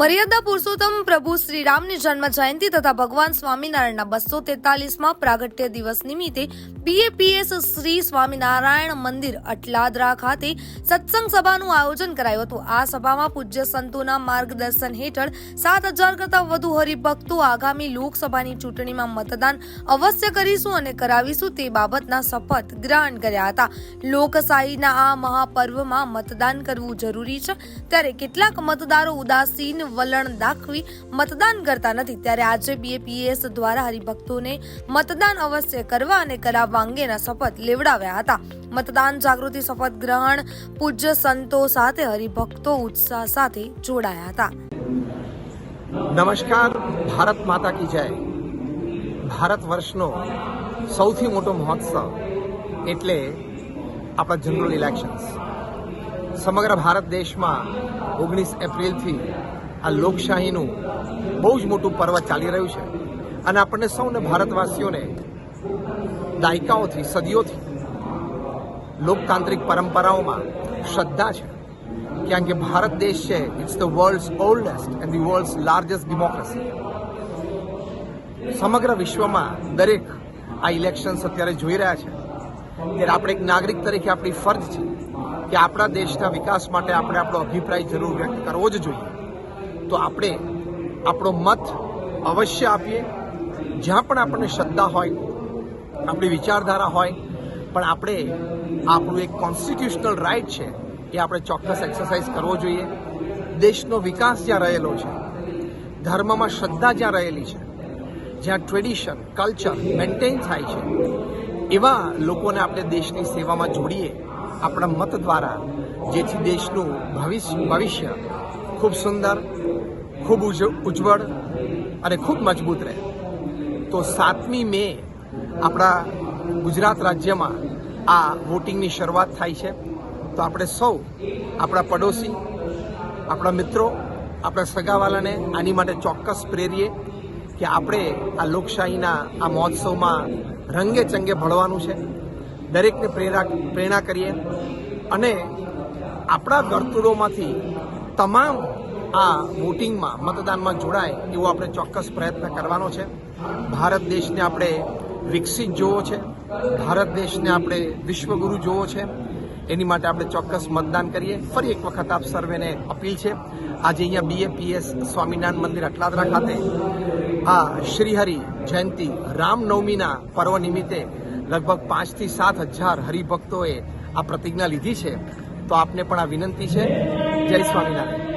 મર્યાદા પુરુષોત્તમ પ્રભુ શ્રીરામની જન્મ જયંતિ તથા ભગવાન સ્વામિનારાયણના 243માં પ્રાગટ્ય દિવસ નિમિત્તે BAPS શ્રી સ્વામિનારાયણ મંદિર અટલાદરા ખાતે સત્સંગ સભાનું આયોજન કરાયું હતું। આ સભામાં પૂજ્ય સંતોના માર્ગદર્શન હેઠળ 7,000 કરતાં વધુ હરિભક્તો આગામી લોકસભાની ચૂંટણીમાં મતદાન અવશ્ય કરીશું અને કરાવીશું તે બાબતના શપથ ગ્રહણ કર્યા હતા। લોકશાહીના આ મહાપર્વમાં મતદાન કરવું જરૂરી છે, ત્યારે કેટલાક મતદારો ઉદાસીન વલણ દાખવી મતદાન કરતા નથી, ત્યારે આજે BAPS દ્વારા હરિભક્તોને મતદાન અવશ્ય કરવા અને કરાવવા અંગેના શપથ લેવડાવ્યા હતા। મતદાન જાગૃતિ શપથ ગ્રહણ પૂજ્ય સંતો સાથે હરિભક્તો ઉત્સાહ સાથે જોડાયા હતા। નમસ્કાર, ભારત માતા કી જય। ભારત વર્ષનો સૌથી મોટો મહોત્સવ એટલે આપણા જનરલ ઇલેક્શન્સ। સમગ્ર ભારત દેશમાં 19 એપ્રિલથી આ લોકશાહીનું બહુ જ મોટું પર્વ ચાલી રહ્યું છે અને આપણને સૌને ભારતવાસીઓને દાયકાઓથી સદીઓથી લોકતાંત્રિક પરંપરાઓમાં શ્રદ્ધા છે, કારણ કે ભારત દેશ છે it's the world's oldest and the world's largest democracy. સમગ્ર વિશ્વમાં દરેક આ ઇલેક્શન્સ અત્યારે જોઈ રહ્યા છે, ત્યારે આપણે એક નાગરિક તરીકે આપણી ફરજ છે કે આપણા દેશના વિકાસ માટે આપણે આપણો અભિપ્રાય જરૂર વ્યક્ત કરવો જ જોઈએ। તો આપણે આપણો મત અવશ્ય આપીએ, જ્યાં પણ આપણને શ્રદ્ધા હોય, આપણી વિચારધારા હોય, પણ આપણે આપણું એક કોન્સ્ટિટ્યુશનલ રાઇટ છે એ આપણે ચોક્કસ એક્સરસાઇઝ કરવો જોઈએ। દેશનો વિકાસ જ્યાં રહેલો છે, ધર્મમાં શ્રદ્ધા જ્યાં રહેલી છે, જ્યાં ટ્રેડિશન કલ્ચર મેન્ટેન થાય છે, એવા લોકોને આપણે દેશની સેવામાં જોડીએ આપણા મત દ્વારા, જેથી દેશનું ભવિષ્ય ખૂબ સુંદર, ખૂબ ઉજ્જવળ અને ખૂબ મજબૂત રહે। તો 7મી મે આપણા ગુજરાત રાજ્યમાં આ વોટિંગની શરૂઆત થાય છે। તો આપણે સૌ આપણા પડોશી, આપણા મિત્રો, આપણા સગાવાલાને આની માટે ચોક્કસ પ્રેરીએ કે આપણે આ લોકશાહીના આ મહોત્સવમાં રંગે ચંગે ભળવાનું છે। દરેકને પ્રેરણા કરીએ અને આપણા વર્તુળોમાંથી તમામ આ વોટિંગમાં મતદાનમાં જોડાય એવો આપણે ચોક્કસ પ્રયત્ન કરવાનો છે। ભારત દેશને આપણે વિકસિત જોવો છે, ભારત દેશને આપણે વિશ્વગુરુ જોવો છે, એની માટે આપણે ચોક્કસ મતદાન કરીએ। ફરી એક વખત આપ સર્વેને અપીલ છે, આજે અહીંયા BAPS સ્વામિનારાયણ મંદિર અટલાદરા ખાતે આ શ્રીહરિ જયંતિ રામનવમીના પર્વ નિમિત્તે લગભગ 5,000 થી 7,000 હરિભક્તોએ આ પ્રતિજ્ઞા લીધી છે। તો આપને પણ આ વિનંતી છે। જય સ્વામિનારાયણ।